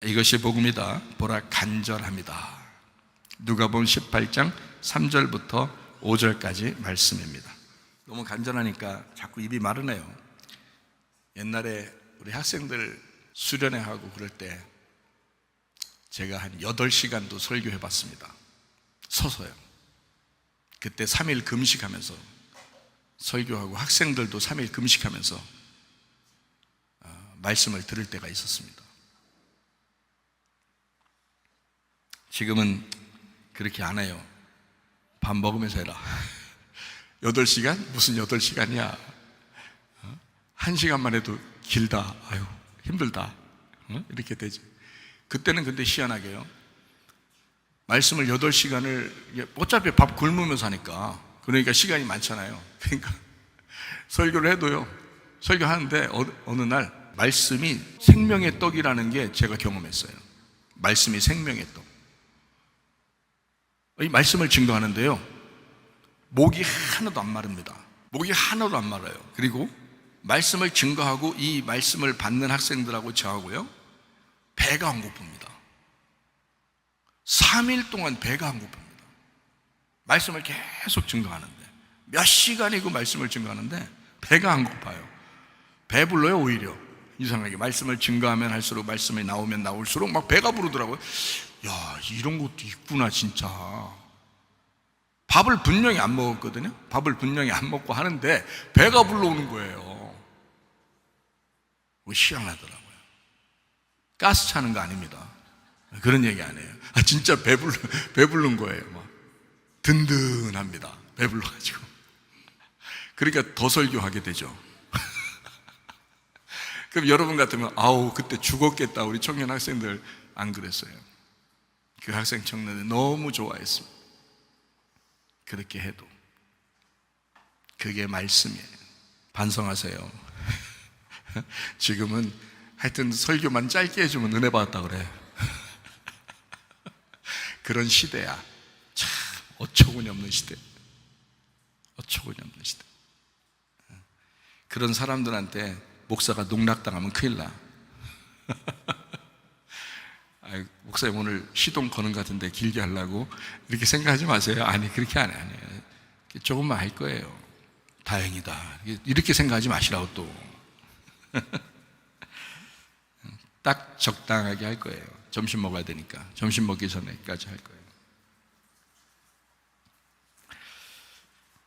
이것이 복음이다. 보라 간절합니다. 누가복음 18장 3절부터 5절까지 말씀입니다. 너무 간절하니까 자꾸 입이 마르네요. 옛날에 우리 학생들 수련회 하고 그럴 때 제가 한 8시간도 설교해 봤습니다. 서서요. 그때 3일 금식하면서 설교하고 학생들도 3일 금식하면서 말씀을 들을 때가 있었습니다. 지금은 그렇게 안 해요. 밥 먹으면서 해라. 8시간? 무슨 8시간이야? 1시간만 해도 길다. 아유, 힘들다. 이렇게 되지. 그때는 근데 희한하게요. 말씀을 8시간을 어차피 밥 굶으면서 하니까, 그러니까 시간이 많잖아요. 그러니까 설교를 해도요, 설교하는데 어느 날 말씀이 생명의 떡이라는 게 제가 경험했어요. 말씀이 생명의 떡. 이 말씀을 증거하는데요, 목이 하나도 안 마릅니다. 목이 하나도 안 말아요. 그리고 말씀을 증거하고 이 말씀을 받는 학생들하고 저하고요, 배가 안 고픕니다. 3일 동안 배가 안 고픕니다. 말씀을 계속 증거하는데, 몇 시간이고 말씀을 증거하는데 배가 안 고파요. 배불러요. 오히려 이상하게 말씀을 증거하면 할수록, 말씀이 나오면 나올수록 막 배가 부르더라고요. 야, 이런 것도 있구나 진짜. 밥을 분명히 안 먹었거든요. 밥을 분명히 안 먹고 하는데 배가 불러오는 거예요. 희한하더라고요. 가스 차는 거 아닙니다. 그런 얘기 안 해요. 진짜 배부른 거예요. 막 든든합니다. 배불러가지고. 그러니까 더 설교하게 되죠. 그럼 여러분 같으면 아우 그때 죽었겠다. 우리 청년 학생들 안 그랬어요. 그 학생 청년들 너무 좋아했습니다. 그렇게 해도 그게 말씀이에요. 반성하세요. 지금은 하여튼 설교만 짧게 해주면 은혜 받았다 그래. 그런 시대야. 참 어처구니 없는 시대. 어처구니 없는 시대. 그런 사람들한테 목사가 농락당하면 큰일 나. 목사님 오늘 시동 거는 것 같은데 길게 하려고 이렇게 생각하지 마세요. 아니 그렇게 안 해요. 조금만 할 거예요. 다행이다. 이렇게 생각하지 마시라고 또. 딱 적당하게 할 거예요. 점심 먹어야 되니까. 점심 먹기 전에까지 할 거예요.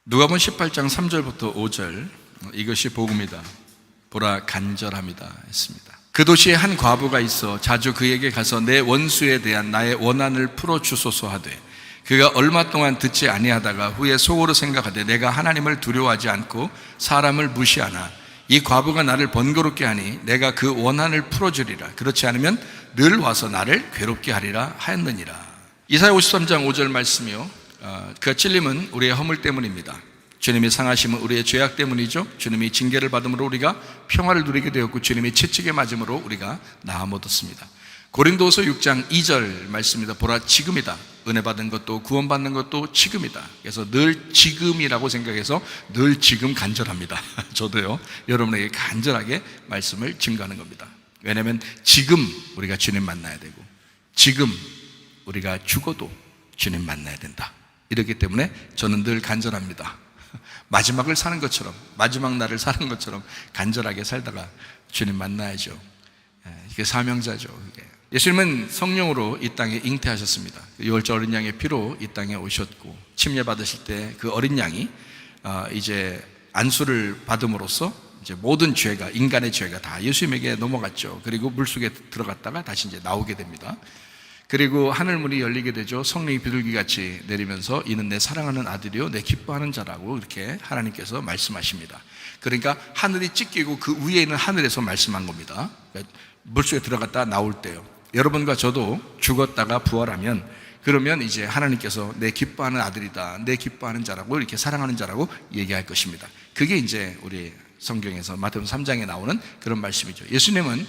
누가복음 18장 3절부터 5절, 이것이 복음이다. 보라 간절합니다 했습니다. 그 도시에 한 과부가 있어 자주 그에게 가서 내 원수에 대한 나의 원한을 풀어주소서 하되, 그가 얼마 동안 듣지 아니하다가 후에 속으로 생각하되 내가 하나님을 두려워하지 않고 사람을 무시하나 이 과부가 나를 번거롭게 하니 내가 그 원한을 풀어주리라. 그렇지 않으면 늘 와서 나를 괴롭게 하리라 하였느니라. 이사야 53장 5절 말씀이요, 그가 찔림은 우리의 허물 때문입니다. 주님이 상하심은 우리의 죄악 때문이죠. 주님이 징계를 받음으로 우리가 평화를 누리게 되었고 주님이 채찍에 맞음으로 우리가 나음 얻었습니다. 고린도후서 6장 2절 말씀입니다. 보라 지금이다. 은혜 받은 것도 구원받는 것도 지금이다. 그래서 늘 지금이라고 생각해서 늘 지금 간절합니다. 저도요, 여러분에게 간절하게 말씀을 증거하는 겁니다. 왜냐하면 지금 우리가 주님 만나야 되고 지금 우리가 죽어도 주님 만나야 된다. 이렇기 때문에 저는 늘 간절합니다. 마지막을 사는 것처럼, 마지막 날을 사는 것처럼 간절하게 살다가 주님 만나야죠. 이게 사명자죠. 이게. 예수님은 성령으로 이 땅에 잉태하셨습니다. 유월절 어린 양의 피로 이 땅에 오셨고, 침례 받으실 때 그 어린 양이 이제 안수를 받음으로써 이제 모든 죄가, 인간의 죄가 다 예수님에게 넘어갔죠. 그리고 물속에 들어갔다가 다시 이제 나오게 됩니다. 그리고 하늘문이 열리게 되죠. 성령이 비둘기같이 내리면서 이는 내 사랑하는 아들이요 내 기뻐하는 자라고 이렇게 하나님께서 말씀하십니다. 그러니까 하늘이 찢기고 그 위에 있는 하늘에서 말씀한 겁니다. 물속에 들어갔다 나올 때요. 여러분과 저도 죽었다가 부활하면, 그러면 이제 하나님께서 내 기뻐하는 아들이다, 내 기뻐하는 자라고, 이렇게 사랑하는 자라고 얘기할 것입니다. 그게 이제 우리 성경에서 마태복음 3장에 나오는 그런 말씀이죠. 예수님은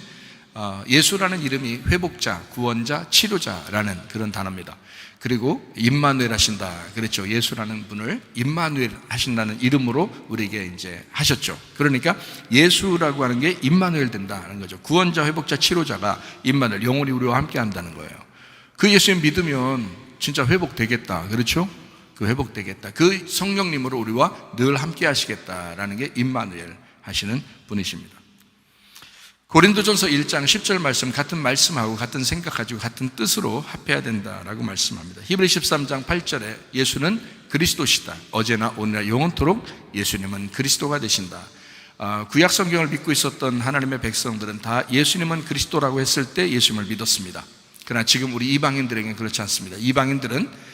예수라는 이름이 회복자, 구원자, 치료자라는 그런 단어입니다. 그리고 임마누엘 하신다 그랬죠. 예수라는 분을 임마누엘 하신다는 이름으로 우리에게 이제 하셨죠. 그러니까 예수라고 하는 게 임마누엘 된다는 거죠. 구원자, 회복자, 치료자가 임마누엘, 영원히 우리와 함께 한다는 거예요. 그 예수님 믿으면 진짜 회복되겠다. 그렇죠? 그 회복되겠다. 그 성령님으로 우리와 늘 함께 하시겠다라는 게 임마누엘 하시는 분이십니다. 고린도전서 1장 10절 말씀, 같은 말씀하고 같은 생각 가지고 같은 뜻으로 합해야 된다라고 말씀합니다. 히브리 13장 8절에 예수는 그리스도시다. 어제나 오늘나 영원토록 예수님은 그리스도가 되신다. 구약 성경을 믿고 있었던 하나님의 백성들은 다 예수님은 그리스도라고 했을 때 예수님을 믿었습니다. 그러나 지금 우리 이방인들에게는 그렇지 않습니다. 이방인들은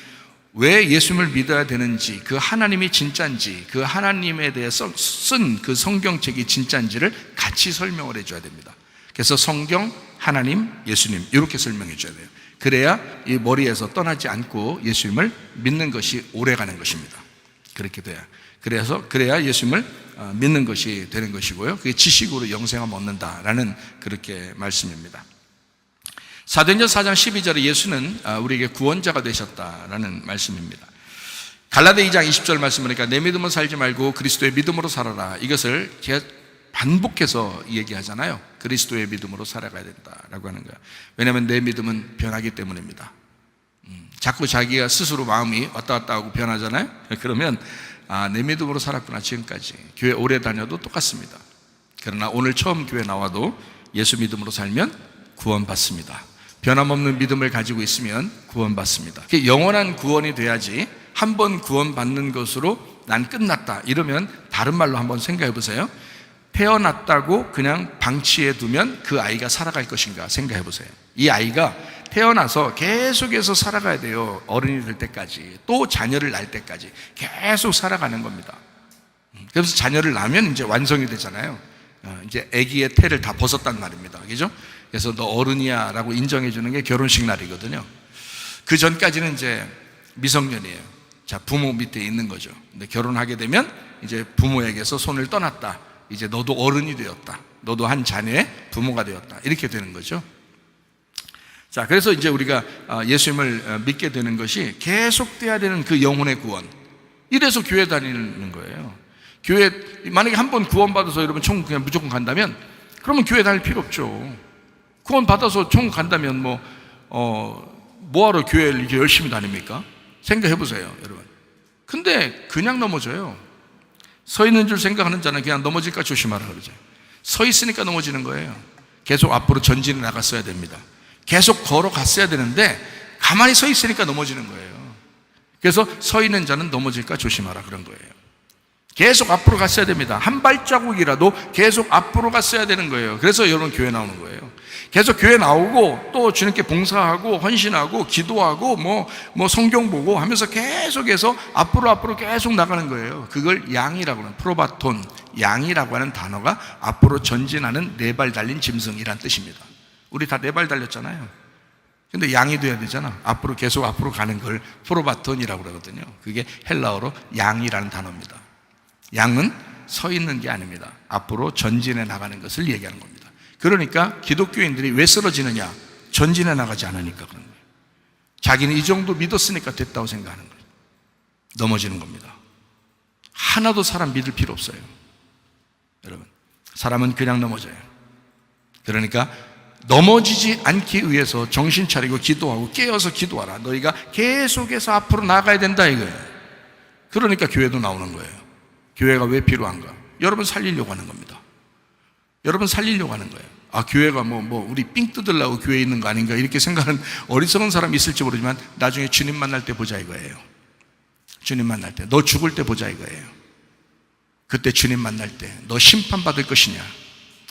왜 예수님을 믿어야 되는지, 그 하나님이 진짜인지, 그 하나님에 대해서 쓴 그 성경책이 진짜인지를 같이 설명을 해줘야 됩니다. 그래서 성경, 하나님, 예수님 이렇게 설명해 줘야 돼요. 그래야 이 머리에서 떠나지 않고 예수님을 믿는 것이 오래가는 것입니다. 그렇게 돼야. 그래야 예수님을 믿는 것이 되는 것이고요. 그게 지식으로 영생함 얻는다라는 그렇게 말씀입니다. 사도행전 4장 12절에 예수는 우리에게 구원자가 되셨다라는 말씀입니다. 갈라디아 2장 20절 말씀 보니까 내 믿음으로 살지 말고 그리스도의 믿음으로 살아라. 이것을 제가 반복해서 얘기하잖아요. 그리스도의 믿음으로 살아가야 된다라고 하는 거예요. 왜냐하면 내 믿음은 변하기 때문입니다. 자꾸 자기가 스스로 마음이 왔다 갔다 하고 변하잖아요. 그러면 내 믿음으로 살았구나. 지금까지 교회 오래 다녀도 똑같습니다. 그러나 오늘 처음 교회 나와도 예수 믿음으로 살면 구원받습니다. 변함없는 믿음을 가지고 있으면 구원받습니다. 영원한 구원이 돼야지 한 번 구원받는 것으로 난 끝났다 이러면 다른 말로 한번 생각해 보세요. 태어났다고 그냥 방치해 두면 그 아이가 살아갈 것인가 생각해 보세요. 이 아이가 태어나서 계속해서 살아가야 돼요. 어른이 될 때까지, 또 자녀를 낳을 때까지 계속 살아가는 겁니다. 그래서 자녀를 낳으면 이제 완성이 되잖아요. 이제 아기의 태를 다 벗었단 말입니다. 그죠? 그래서 너 어른이야 라고 인정해 주는 게 결혼식 날이거든요. 그 전까지는 이제 미성년이에요. 자, 부모 밑에 있는 거죠. 근데 결혼하게 되면 이제 부모에게서 손을 떠났다. 이제 너도 어른이 되었다. 너도 한 자녀의 부모가 되었다. 이렇게 되는 거죠. 자, 그래서 이제 우리가 예수님을 믿게 되는 것이 계속돼야 되는 그 영혼의 구원. 이래서 교회 다니는 거예요. 교회, 만약에 한 번 구원받아서 여러분 천국 그냥 무조건 간다면 그러면 교회 다닐 필요 없죠. 구원받아서 천국 간다면 뭐하러 교회를 이렇게 열심히 다닙니까? 생각해 보세요, 여러분. 근데 그냥 넘어져요. 서 있는 줄 생각하는 자는 그냥 넘어질까 조심하라 그러죠. 서 있으니까 넘어지는 거예요. 계속 앞으로 전진해 나갔어야 됩니다. 계속 걸어갔어야 되는데 가만히 서 있으니까 넘어지는 거예요. 그래서 서 있는 자는 넘어질까 조심하라 그런 거예요. 계속 앞으로 갔어야 됩니다. 한 발자국이라도 계속 앞으로 갔어야 되는 거예요. 그래서 여러분 교회 나오는 거예요. 계속 교회 나오고 또 주님께 봉사하고 헌신하고 기도하고 뭐 성경 보고 하면서 계속해서 앞으로 계속 나가는 거예요. 그걸 양이라고 하는, 프로바톤, 양이라고 하는 단어가 앞으로 전진하는 네 발 달린 짐승이란 뜻입니다. 우리 다 네 발 달렸잖아요. 근데 양이 돼야 되잖아. 계속 앞으로 가는 걸 프로바톤이라고 그러거든요. 그게 헬라어로 양이라는 단어입니다. 양은 서 있는 게 아닙니다. 앞으로 전진해 나가는 것을 얘기하는 겁니다. 그러니까 기독교인들이 왜 쓰러지느냐? 전진해 나가지 않으니까 그런 거예요. 자기는 이 정도 믿었으니까 됐다고 생각하는 거예요. 넘어지는 겁니다. 하나도 사람 믿을 필요 없어요. 여러분, 사람은 그냥 넘어져요. 그러니까 넘어지지 않기 위해서 정신 차리고 기도하고 깨어서 기도하라. 너희가 계속해서 앞으로 나가야 된다 이거예요. 그러니까 교회도 나오는 거예요. 교회가 왜 필요한가? 여러분 살리려고 하는 겁니다. 여러분 살리려고 하는 거예요. 교회가 우리 삥 뜯으려고 교회에 있는 거 아닌가 이렇게 생각하는 어리석은 사람이 있을지 모르지만 나중에 주님 만날 때 보자 이거예요. 주님 만날 때, 너 죽을 때 보자 이거예요. 그때 주님 만날 때 너 심판받을 것이냐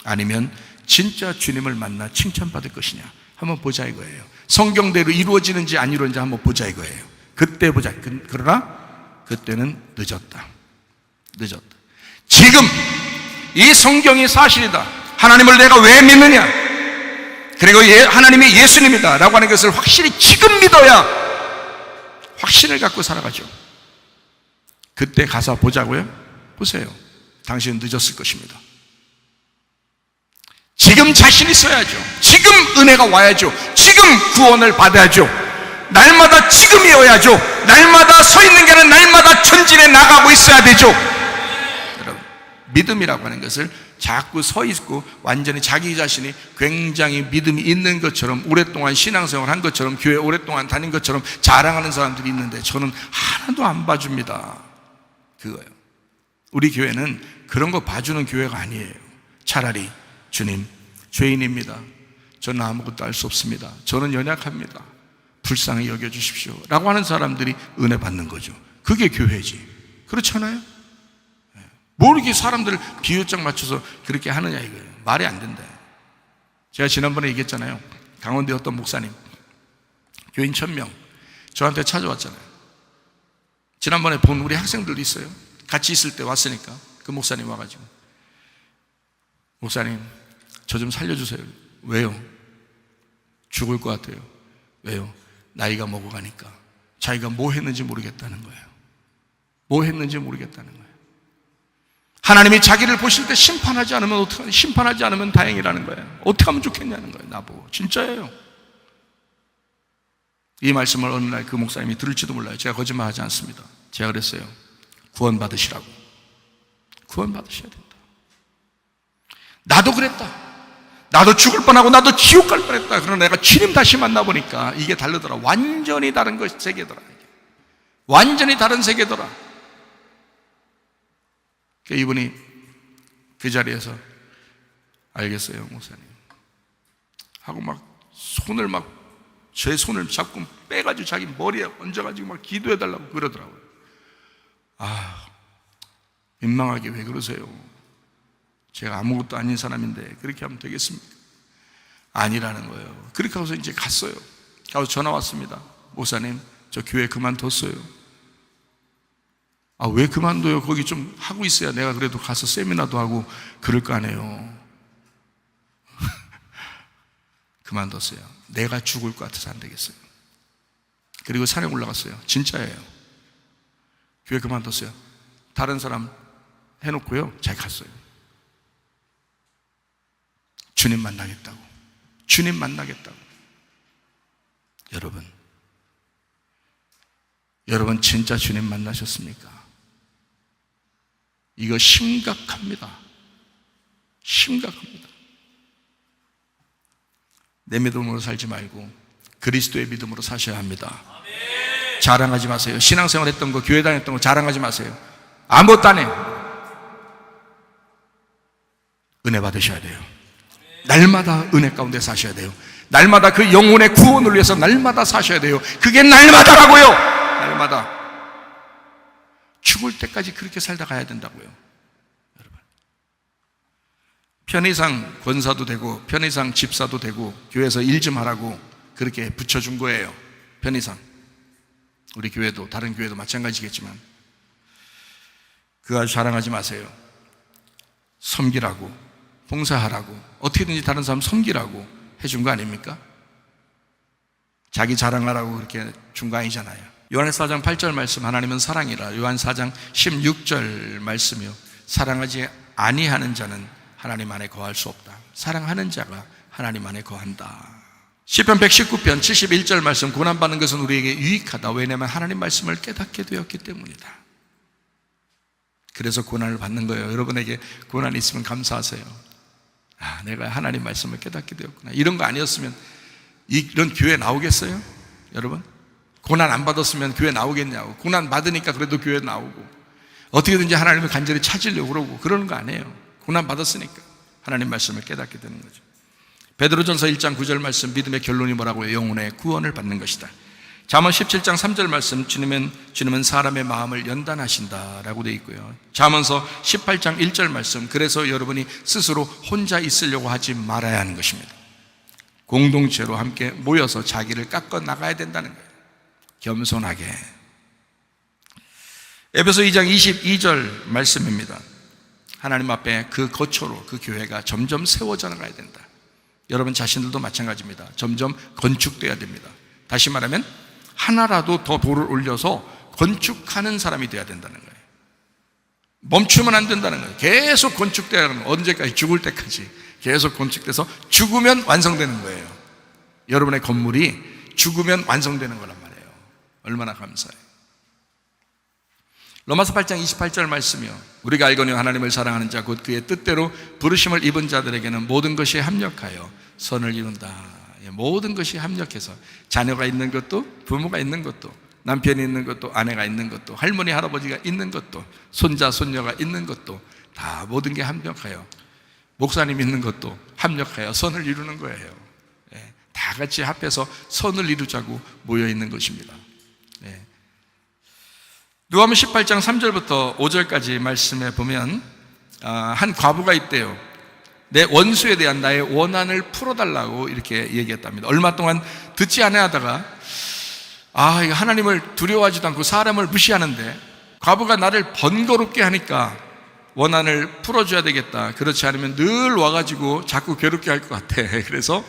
아니면 진짜 주님을 만나 칭찬받을 것이냐 한번 보자 이거예요. 성경대로 이루어지는지 안 이루어지는지 한번 보자 이거예요. 그때 보자. 그러나 그때는 늦었다. 지금 이 성경이 사실이다. 하나님을 내가 왜 믿느냐? 그리고 하나님이 예수님이다 라고 하는 것을 확실히 지금 믿어야 확신을 갖고 살아가죠. 그때 가서 보자고요? 보세요. 당신은 늦었을 것입니다. 지금 자신 있어야죠. 지금 은혜가 와야죠. 지금 구원을 받아야죠. 날마다 지금이어야죠. 날마다 서 있는 게 아니라 날마다 전진해 나가고 있어야 되죠. 여러분, 믿음이라고 하는 것을 자꾸 서 있고 완전히 자기 자신이 굉장히 믿음이 있는 것처럼, 오랫동안 신앙생활 한 것처럼, 교회 오랫동안 다닌 것처럼 자랑하는 사람들이 있는데 저는 하나도 안 봐줍니다. 그거예요. 우리 교회는 그런 거 봐주는 교회가 아니에요. 차라리 주님, 죄인입니다. 저는 아무것도 알 수 없습니다. 저는 연약합니다. 불쌍히 여겨주십시오 라고 하는 사람들이 은혜 받는 거죠. 그게 교회지. 그렇잖아요? 뭐 이렇게 사람들 비유짝 맞춰서 그렇게 하느냐 이거예요. 말이 안 된다. 제가 지난번에 얘기했잖아요. 강원도에 어떤 목사님, 교인 1000명 저한테 찾아왔잖아요. 지난번에 본 우리 학생들도 있어요. 같이 있을 때 왔으니까 그 목사님 와가지고, 목사님 저 좀 살려주세요. 왜요? 죽을 것 같아요. 왜요? 나이가 먹어가니까 자기가 뭐 했는지 모르겠다는 거예요. 뭐 했는지 모르겠다는 거예요. 하나님이 자기를 보실 때 심판하지 않으면 어떡하냐? 심판하지 않으면 다행이라는 거예요. 어떻게 하면 좋겠냐는 거예요. 나보고. 진짜예요. 이 말씀을 어느 날 그 목사님이 들을지도 몰라요. 제가 거짓말하지 않습니다. 제가 그랬어요. 구원 받으시라고. 구원 받으셔야 된다. 나도 그랬다. 나도 죽을 뻔하고 나도 지옥 갈 뻔했다. 그러나 내가 주님 다시 만나보니까 이게 다르더라. 완전히 다른 세계더라. 완전히 다른 세계더라. 이분이 그 자리에서 알겠어요, 목사님 하고 막 손을 제 손을 잡고 빼가지고 자기 머리에 얹어가지고 막 기도해달라고 그러더라고요. 민망하게 왜 그러세요? 제가 아무것도 아닌 사람인데 그렇게 하면 되겠습니까? 아니라는 거예요. 그렇게 하고서 이제 갔어요. 가서 전화 왔습니다. 목사님, 저 교회 그만뒀어요. 왜 그만둬요? 거기 좀 하고 있어야 내가 그래도 가서 세미나도 하고 그럴 거 아니에요. 그만뒀어요. 내가 죽을 것 같아서 안 되겠어요. 그리고 산에 올라갔어요. 진짜예요. 교회 그만뒀어요. 다른 사람 해놓고요, 잘 갔어요. 주님 만나겠다고. 주님 만나겠다고. 여러분 진짜 주님 만나셨습니까? 이거 심각합니다. 심각합니다. 내 믿음으로 살지 말고 그리스도의 믿음으로 사셔야 합니다. 자랑하지 마세요. 신앙생활 했던 거, 교회 다녔던 거 자랑하지 마세요. 아무것도 안 해요. 은혜 받으셔야 돼요. 날마다 은혜 가운데 사셔야 돼요. 날마다 그 영혼의 구원을 위해서 날마다 사셔야 돼요. 그게 날마다라고요. 날마다. 죽을 때까지 그렇게 살다 가야 된다고요. 여러분, 편의상 권사도 되고 편의상 집사도 되고 교회에서 일 좀 하라고 그렇게 붙여준 거예요. 편의상. 우리 교회도 다른 교회도 마찬가지겠지만 그거 자랑하지 마세요. 섬기라고, 봉사하라고, 어떻게든지 다른 사람 섬기라고 해준 거 아닙니까? 자기 자랑하라고 그렇게 준 거 아니잖아요. 요한에서 4장 8절 말씀, 하나님은 사랑이라. 요한 4장 16절 말씀이요, 사랑하지 아니하는 자는 하나님 안에 거할 수 없다. 사랑하는 자가 하나님 안에 거한다. 시편 119편 71절 말씀, 고난받는 것은 우리에게 유익하다. 왜냐하면 하나님 말씀을 깨닫게 되었기 때문이다. 그래서 고난을 받는 거예요. 여러분에게 고난이 있으면 감사하세요. 내가 하나님 말씀을 깨닫게 되었구나. 이런 거 아니었으면 이런 교회 나오겠어요? 여러분, 고난 안 받았으면 교회 나오겠냐고. 고난 받으니까 그래도 교회 나오고 어떻게든지 하나님을 간절히 찾으려고 그러고 그러는 거 아니에요. 고난 받았으니까 하나님 말씀을 깨닫게 되는 거죠. 베드로전서 1장 9절 말씀, 믿음의 결론이 뭐라고요? 영혼의 구원을 받는 것이다. 잠언 17장 3절 말씀, 주님은 사람의 마음을 연단하신다라고 되어 있고요. 잠언서 18장 1절 말씀, 그래서 여러분이 스스로 혼자 있으려고 하지 말아야 하는 것입니다. 공동체로 함께 모여서 자기를 깎아 나가야 된다는 거예요. 겸손하게. 에베소 2장 22절 말씀입니다. 하나님 앞에 그 거처로 그 교회가 점점 세워져 나가야 된다. 여러분 자신들도 마찬가지입니다. 점점 건축돼야 됩니다. 다시 말하면 하나라도 더 돌을 올려서 건축하는 사람이 돼야 된다는 거예요. 멈추면 안 된다는 거예요. 계속 건축돼야 하는 거예요. 언제까지? 죽을 때까지. 계속 건축돼서 죽으면 완성되는 거예요. 여러분의 건물이 죽으면 완성되는 거란 말이에요. 얼마나 감사해요. 로마서 8장 28절 말씀이요, 우리가 알거니와 하나님을 사랑하는 자 곧 그의 뜻대로 부르심을 입은 자들에게는 모든 것이 합력하여 선을 이룬다. 모든 것이 합력해서 자녀가 있는 것도, 부모가 있는 것도, 남편이 있는 것도, 아내가 있는 것도, 할머니 할아버지가 있는 것도, 손자 손녀가 있는 것도 다 모든 게 합력하여, 목사님 있는 것도 합력하여 선을 이루는 거예요. 다 같이 합해서 선을 이루자고 모여 있는 것입니다. 누가복음 18장 3절부터 5절까지 말씀에 보면 한 과부가 있대요. 내 원수에 대한 나의 원한을 풀어달라고 이렇게 얘기했답니다. 얼마 동안 듣지 않아 하다가 하나님을 두려워하지도 않고 사람을 무시하는데 과부가 나를 번거롭게 하니까 원한을 풀어줘야 되겠다. 그렇지 않으면 늘 와가지고 자꾸 괴롭게 할 것 같아. 그래서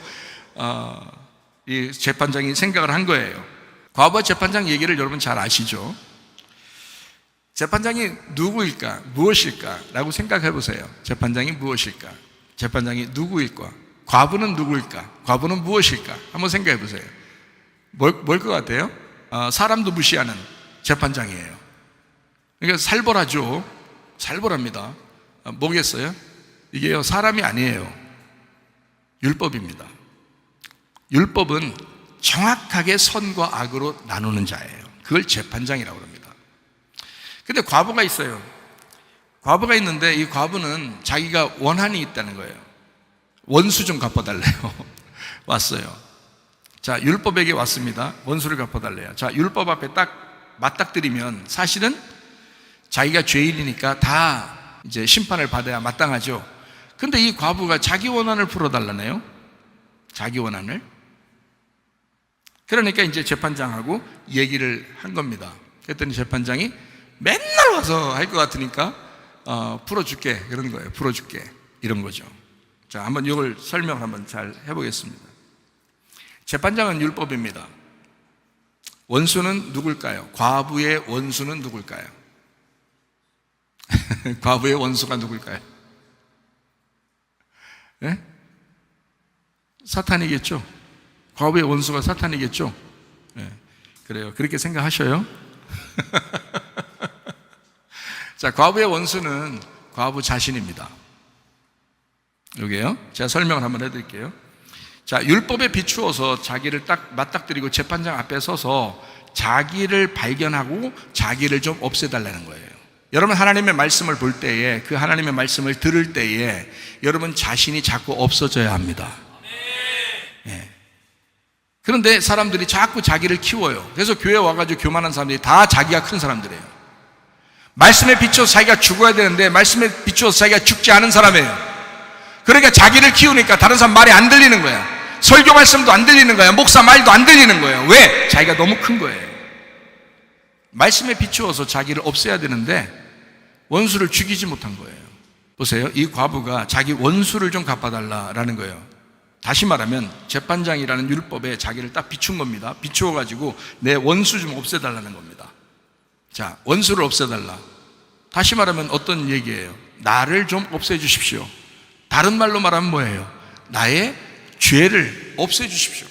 이 재판장이 생각을 한 거예요. 과부와 재판장 얘기를 여러분 잘 아시죠? 재판장이 누구일까? 무엇일까? 라고 생각해 보세요. 재판장이 무엇일까? 재판장이 누구일까? 과부는 누구일까? 과부는 무엇일까? 한번 생각해 보세요. 뭘 것 같아요? 사람도 무시하는 재판장이에요. 그러니까 살벌하죠. 살벌합니다. 뭐겠어요? 이게요, 사람이 아니에요. 율법입니다. 율법은 정확하게 선과 악으로 나누는 자예요. 그걸 재판장이라고 합니다. 근데 과부가 있어요. 과부가 있는데 이 과부는 자기가 원한이 있다는 거예요. 원수 좀 갚아달래요. 왔어요. 자, 율법에게 왔습니다. 원수를 갚아달래요. 자, 율법 앞에 딱 맞닥뜨리면 사실은 자기가 죄인이니까 다 이제 심판을 받아야 마땅하죠. 근데 이 과부가 자기 원한을 풀어달라네요. 자기 원한을. 그러니까 이제 재판장하고 얘기를 한 겁니다. 그랬더니 재판장이 맨날 와서 할 것 같으니까 풀어줄게, 그런 거예요. 풀어줄게, 이런 거죠. 자, 한번 이걸 설명을 한번 잘 해보겠습니다. 재판장은 율법입니다. 원수는 누굴까요? 과부의 원수는 누굴까요? 과부의 원수가 누굴까요? 네? 사탄이겠죠. 과부의 원수가 사탄이겠죠. 네. 그래요. 그렇게 생각하셔요. 자, 과부의 원수는 과부 자신입니다. 여기에요. 제가 설명을 한번 해드릴게요. 자, 율법에 비추어서 자기를 딱 맞닥뜨리고 재판장 앞에 서서 자기를 발견하고 자기를 좀 없애달라는 거예요. 여러분, 하나님의 말씀을 볼 때에, 그 하나님의 말씀을 들을 때에 여러분 자신이 자꾸 없어져야 합니다. 예. 그런데 사람들이 자꾸 자기를 키워요. 그래서 교회 와가지고 교만한 사람들이 다 자기가 큰 사람들이에요. 말씀에 비춰서 자기가 죽어야 되는데 말씀에 비춰서 자기가 죽지 않은 사람이에요. 그러니까 자기를 키우니까 다른 사람 말이 안 들리는 거야. 설교 말씀도 안 들리는 거야. 목사 말도 안 들리는 거예요. 왜? 자기가 너무 큰 거예요. 말씀에 비추어서 자기를 없애야 되는데 원수를 죽이지 못한 거예요. 보세요. 이 과부가 자기 원수를 좀 갚아달라라는 거예요. 다시 말하면 재판장이라는 율법에 자기를 딱 비춘 겁니다. 비추어가지고 내 원수 좀 없애달라는 겁니다. 자, 원수를 없애달라. 다시 말하면 어떤 얘기예요? 나를 좀 없애주십시오. 다른 말로 말하면 뭐예요? 나의 죄를 없애주십시오.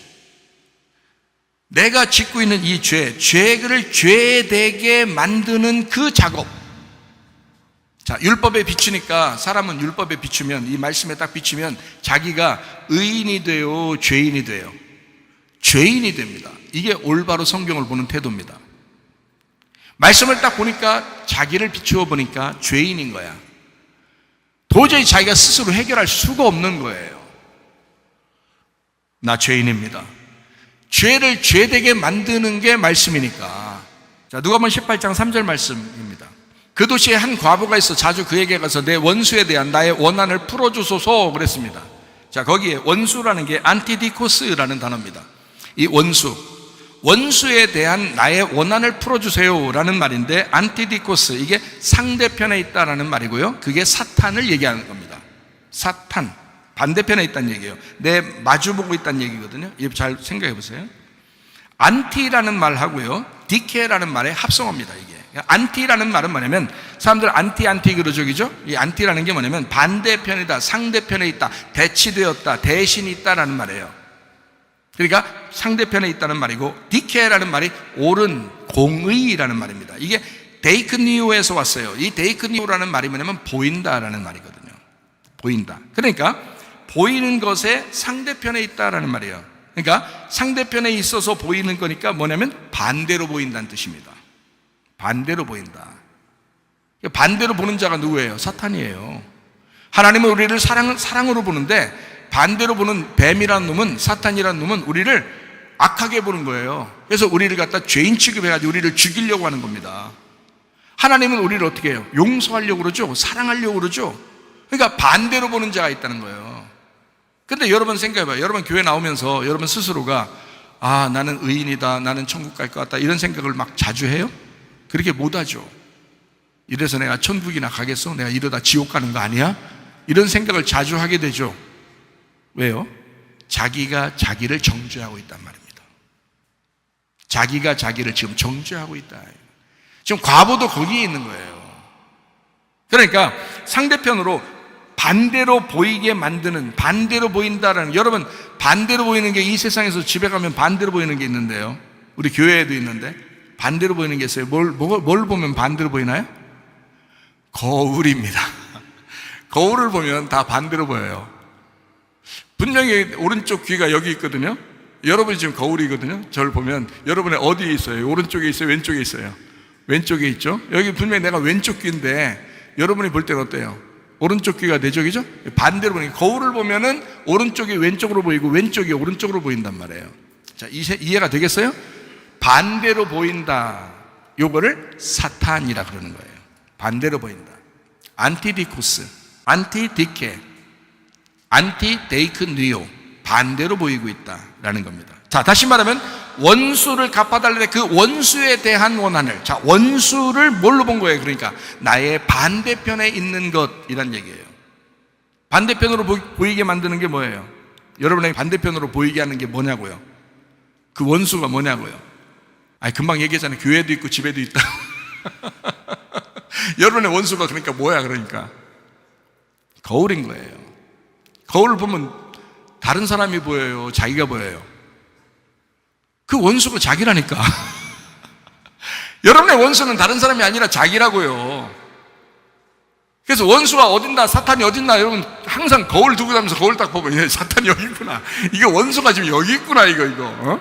내가 짓고 있는 이 죄를 죄되게 만드는 그 작업. 자, 율법에 비추니까, 사람은 율법에 비추면, 이 말씀에 딱 비추면 자기가 의인이 돼요, 죄인이 돼요? 죄인이 됩니다. 이게 올바로 성경을 보는 태도입니다. 말씀을 딱 보니까, 자기를 비추어 보니까 죄인인 거야. 도저히 자기가 스스로 해결할 수가 없는 거예요. 나 죄인입니다. 죄를 죄되게 만드는 게 말씀이니까. 자, 누가복음 18장 3절 말씀입니다. 그 도시에 한 과부가 있어 자주 그에게 가서 내 원수에 대한 나의 원한을 풀어주소서 그랬습니다. 자, 거기에 원수라는 게 안티디코스라는 단어입니다. 이 원수에 대한 나의 원한을 풀어주세요 라는 말인데, 안티디코스, 이게 상대편에 있다라는 말이고요, 그게 사탄을 얘기하는 겁니다. 사탄, 반대편에 있다는 얘기예요. 내 마주보고 있다는 얘기거든요. 이거 잘 생각해 보세요. 안티라는 말하고요, 디케라는 말의 합성어입니다. 이게 안티라는 말은 뭐냐면, 사람들 안티 그러죠, 그죠? 이 안티라는 게 뭐냐면 반대편이다, 상대편에 있다, 대치되었다, 대신이 있다라는 말이에요. 그러니까 상대편에 있다는 말이고, 디케라는 말이 옳은, 공의라는 말입니다. 이게 데이크니오에서 왔어요. 이 데이크니오라는 말이 뭐냐면 보인다라는 말이거든요. 보인다. 그러니까 보이는 것에 상대편에 있다라는 말이에요. 그러니까 상대편에 있어서 보이는 거니까 뭐냐면 반대로 보인다는 뜻입니다. 반대로 보인다. 반대로 보는 자가 누구예요? 사탄이에요. 하나님은 우리를 사랑으로 보는데, 반대로 보는 뱀이라는 놈은, 사탄이라는 놈은 우리를 악하게 보는 거예요. 그래서 우리를 갖다 죄인 취급해가지고 우리를 죽이려고 하는 겁니다. 하나님은 우리를 어떻게 해요? 용서하려고 그러죠. 사랑하려고 그러죠. 그러니까 반대로 보는 자가 있다는 거예요. 근데 여러분 생각해봐요. 여러분 교회 나오면서 여러분 스스로가 나는 의인이다, 나는 천국 갈 것 같다, 이런 생각을 막 자주 해요? 그렇게 못하죠. 이래서 내가 천국이나 가겠어? 내가 이러다 지옥 가는 거 아니야? 이런 생각을 자주 하게 되죠. 왜요? 자기가 자기를 정죄하고 있단 말입니다. 자기가 자기를 지금 정죄하고 있다. 지금 과보도 거기에 있는 거예요. 그러니까 상대편으로 반대로 보이게 만드는, 반대로 보인다라는, 여러분 반대로 보이는 게 이 세상에서 집에 가면 반대로 보이는 게 있는데요, 우리 교회에도 있는데 반대로 보이는 게 있어요. 뭘 보면 반대로 보이나요? 거울입니다. 거울을 보면 다 반대로 보여요. 분명히 오른쪽 귀가 여기 있거든요. 여러분이 지금 거울이거든요. 저를 보면 여러분의 어디에 있어요? 오른쪽에 있어요? 왼쪽에 있어요? 왼쪽에 있죠. 여기 분명히 내가 왼쪽 귀인데 여러분이 볼 때는 어때요? 오른쪽 귀가 내 쪽이죠? 반대로 보니까 거울을 보면은 오른쪽이 왼쪽으로 보이고 왼쪽이 오른쪽으로 보인단 말이에요. 자, 이해가 되겠어요? 반대로 보인다, 요거를 사탄이라 그러는 거예요. 반대로 보인다. 안티디코스, 안티디케, 안티데이크니오, 반대로 보이고 있다라는 겁니다. 자, 다시 말하면 원수를 갚아달래, 그 원수에 대한 원한을, 자, 원수를 뭘로 본 거예요? 그러니까 나의 반대편에 있는 것이란 얘기예요. 반대편으로 보이게 만드는 게 뭐예요? 여러분에게 반대편으로 보이게 하는 게 뭐냐고요? 그 원수가 뭐냐고요? 금방 얘기했잖아요. 교회도 있고 집에도 있다. 여러분의 원수가 그러니까 뭐야? 그러니까 거울인 거예요. 거울을 보면 다른 사람이 보여요? 자기가 보여요? 그 원수가 자기라니까. 여러분의 원수는 다른 사람이 아니라 자기라고요. 그래서 원수가 어딘다, 사탄이 어딘다, 여러분 항상 거울 두고 다니면서 거울 딱 보면 사탄이 여기 있구나, 이게 원수가 지금 여기 있구나, 이거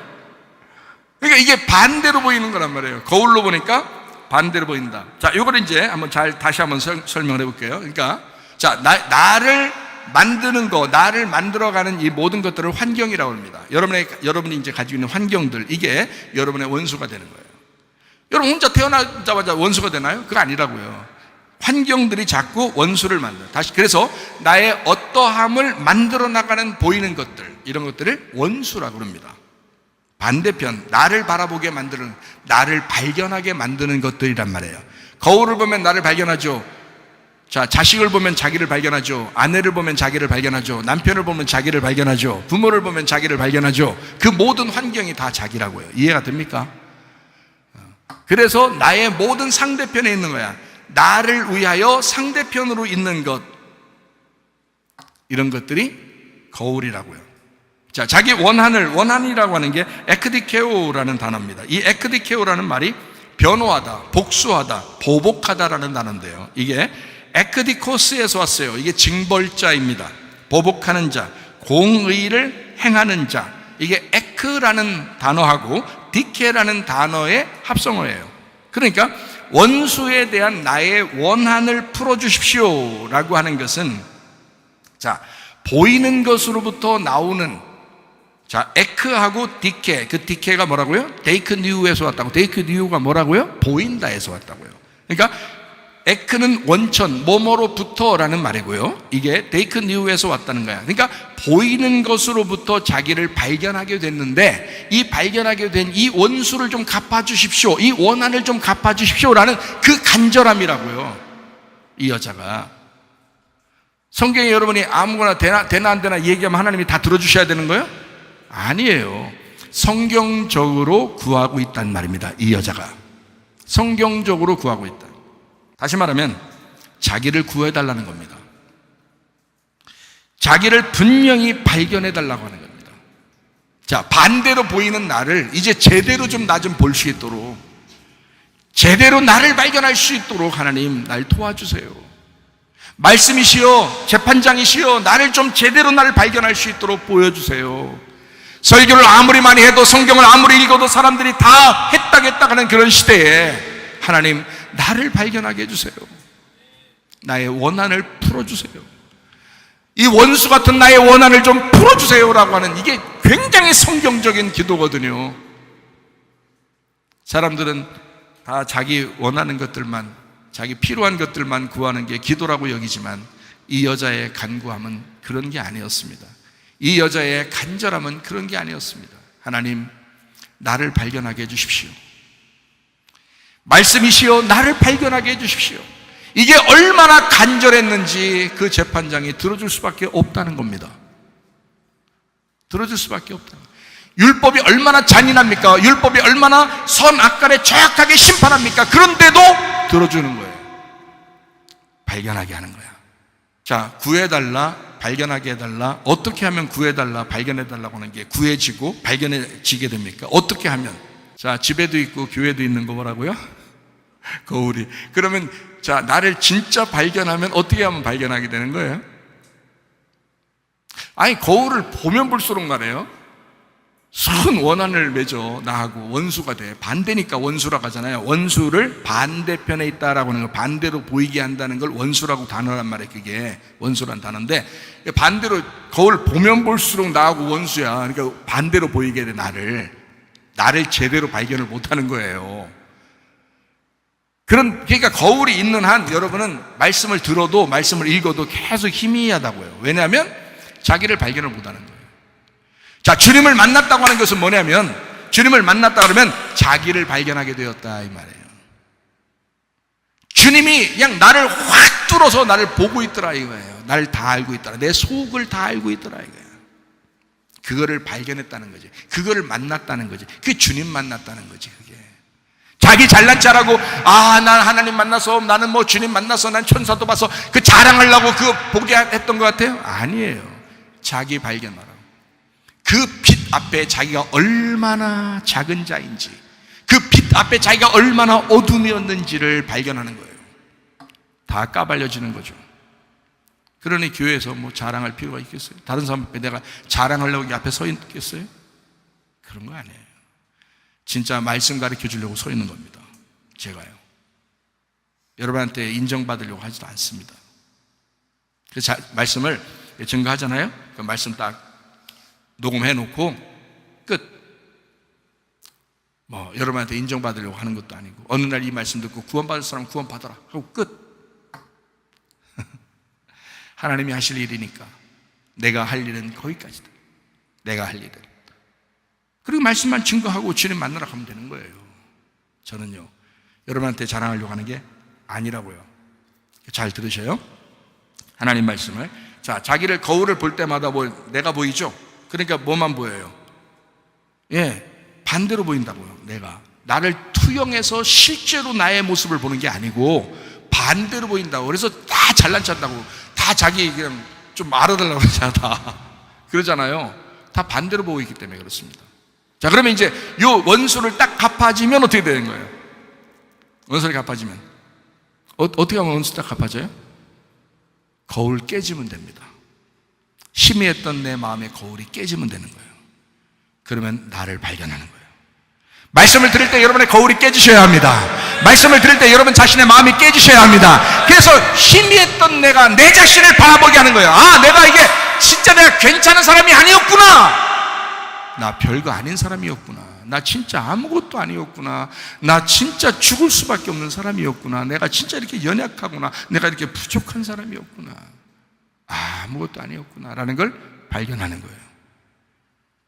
그러니까 이게 반대로 보이는 거란 말이에요. 거울로 보니까 반대로 보인다. 자, 이걸 이제 한번 다시 한번 설명을 해볼게요. 그러니까 자, 나를 만드는 거, 나를 만들어가는 이 모든 것들을 환경이라고 합니다. 여러분이 이제 가지고 있는 환경들, 이게 여러분의 원수가 되는 거예요. 여러분 혼자 태어나자마자 원수가 되나요? 그거 아니라고요. 환경들이 자꾸 원수를 만들어요. 그래서 나의 어떠함을 만들어 나가는 보이는 것들, 이런 것들을 원수라고 합니다. 반대편, 나를 바라보게 만드는, 나를 발견하게 만드는 것들이란 말이에요. 거울을 보면 나를 발견하죠. 자, 자식을 보면 자기를 발견하죠. 아내를 보면 자기를 발견하죠. 남편을 보면 자기를 발견하죠. 부모를 보면 자기를 발견하죠. 그 모든 환경이 다 자기라고요. 이해가 됩니까? 그래서 나의 모든 상대편에 있는 거야. 나를 위하여 상대편으로 있는 것, 이런 것들이 거울이라고요. 자, 자기 원한이라고 하는 게 에크디케오라는 단어입니다. 이 에크디케오라는 말이 변호하다, 복수하다, 보복하다라는 단어인데요, 이게 에크디코스에서 왔어요. 이게 징벌자입니다. 보복하는 자, 공의를 행하는 자. 이게 에크라는 단어하고 디케라는 단어의 합성어예요. 그러니까 원수에 대한 나의 원한을 풀어주십시오 라고 하는 것은, 자, 보이는 것으로부터 나오는, 자, 에크하고 디케, 그 디케가 뭐라고요? 데이크니우에서 왔다고. 데이크니우가 뭐라고요? 보인다에서 왔다고요. 그러니까 에크는 원천, 뭐뭐로부터라는 말이고요, 이게 데이크니우에서 왔다는 거야. 그러니까 보이는 것으로부터 자기를 발견하게 됐는데, 이 발견하게 된 이 원수를 좀 갚아주십시오, 이 원한을 좀 갚아주십시오라는 그 간절함이라고요, 이 여자가. 성경에 여러분이 아무거나 되나 안 되나 얘기하면 하나님이 다 들어주셔야 되는 거예요? 아니에요. 성경적으로 구하고 있단 말입니다, 이 여자가. 성경적으로 구하고 있다. 다시 말하면 자기를 구해달라는 겁니다. 자기를 분명히 발견해달라고 하는 겁니다. 자, 반대로 보이는 나를 이제 제대로 좀 나 좀 볼 수 있도록, 제대로 나를 발견할 수 있도록 하나님 날 도와주세요. 말씀이시여, 재판장이시여, 나를 좀 제대로 나를 발견할 수 있도록 보여주세요. 설교를 아무리 많이 해도, 성경을 아무리 읽어도 사람들이 다 했다 하는 그런 시대에 하나님 나를 발견하게 해주세요. 나의 원한을 풀어주세요. 이 원수 같은 나의 원한을 좀 풀어주세요라고 하는, 이게 굉장히 성경적인 기도거든요. 사람들은 다 자기 원하는 것들만, 자기 필요한 것들만 구하는 게 기도라고 여기지만 이 여자의 간구함은 그런 게 아니었습니다. 이 여자의 간절함은 그런 게 아니었습니다. 하나님, 나를 발견하게 해주십시오. 말씀이시여, 나를 발견하게 해주십시오. 이게 얼마나 간절했는지 그 재판장이 들어줄 수밖에 없다는 겁니다. 들어줄 수밖에 없다. 율법이 얼마나 잔인합니까? 율법이 얼마나 선악간에 정확하게 심판합니까? 그런데도 들어주는 거예요. 발견하게 하는 거야. 자, 구해달라, 발견하게 해달라. 어떻게 하면 구해달라, 발견해달라고 하는 게 구해지고 발견해지게 됩니까? 어떻게 하면? 자, 집에도 있고 교회도 있는 거 뭐라고요? 거울이. 그러면 자, 나를 진짜 발견하면 어떻게 하면 발견하게 되는 거예요? 아니, 거울을 보면 볼수록 말이에요, 큰 원한을 맺어 나하고 원수가 돼. 반대니까 원수라고 하잖아요. 원수를 반대편에 있다라고 하는 걸, 반대로 보이게 한다는 걸 원수라고 단어란 말이에요. 그게 원수란 단어인데, 반대로 거울 보면 볼수록 나하고 원수야. 그러니까 반대로 보이게 돼. 나를 제대로 발견을 못하는 거예요. 그러니까 거울이 있는 한 여러분은 말씀을 들어도, 말씀을 읽어도 계속 희미하다고요. 왜냐하면 자기를 발견을 못하는 거예요. 자, 주님을 만났다고 하는 것은 뭐냐면, 주님을 만났다 그러면 자기를 발견하게 되었다 이 말이에요. 주님이 그냥 나를 확 뚫어서 나를 보고 있더라 이거예요. 나를 다 알고 있더라. 내 속을 다 알고 있더라 이거예요. 그거를 발견했다는 거지. 그거를 만났다는 거지. 그게 주님 만났다는 거지. 그게 자기 잘난 체하라고, 난 하나님 만나서, 나는 뭐 주님 만나서, 난 천사도 봐서 그 자랑하려고 그거 보게 했던 것 같아요? 아니에요. 자기 발견하라고. 그 빛 앞에 자기가 얼마나 작은 자인지, 그 빛 앞에 자기가 얼마나 어둠이었는지를 발견하는 거예요. 다 까발려지는 거죠. 그러니 교회에서 뭐 자랑할 필요가 있겠어요? 다른 사람 앞에 내가 자랑하려고 앞에 서 있겠어요? 그런 거 아니에요. 진짜 말씀 가르쳐 주려고 서 있는 겁니다. 제가요. 여러분한테 인정받으려고 하지도 않습니다. 그래서 말씀을 증거하잖아요. 그 말씀 딱 녹음해 놓고 끝. 뭐 여러분한테 인정받으려고 하는 것도 아니고, 어느 날 이 말씀 듣고 구원받을 사람 구원받아라 하고 끝. 하나님이 하실 일이니까 내가 할 일은 거기까지다. 내가 할 일은. 그리고 말씀만 증거하고 주님 만나러 가면 되는 거예요. 저는요, 여러분한테 자랑하려고 하는 게 아니라고요. 잘 들으셔요. 하나님 말씀을. 자, 자기를 거울을 볼 때마다 내가 보이죠? 그러니까 뭐만 보여요? 예, 반대로 보인다고요. 나를 투영해서 실제로 나의 모습을 보는 게 아니고 반대로 보인다고. 그래서 다 잘난 척한다고. 다 자기 그냥 좀 알아달라고 그러잖아. 다 그러잖아요. 다 반대로 보고 있기 때문에 그렇습니다. 자, 그러면 이제 요 원수를 딱 갚아지면 어떻게 되는 거예요? 원수를 갚아지면 어떻게 하면 원수 딱 갚아져요? 거울 깨지면 됩니다. 희미했던 내 마음의 거울이 깨지면 되는 거예요. 그러면 나를 발견하는 거예요. 말씀을 들을 때 여러분의 거울이 깨지셔야 합니다. 말씀을 들을 때 여러분 자신의 마음이 깨지셔야 합니다. 그래서 희미했던 내가 내 자신을 바라보게 하는 거예요. 내가 이게 진짜 내가 괜찮은 사람이 아니었구나. 나 별거 아닌 사람이었구나. 나 진짜 아무것도 아니었구나. 나 진짜 죽을 수밖에 없는 사람이었구나. 내가 진짜 이렇게 연약하구나. 내가 이렇게 부족한 사람이었구나. 아무것도 아니었구나 라는 걸 발견하는 거예요.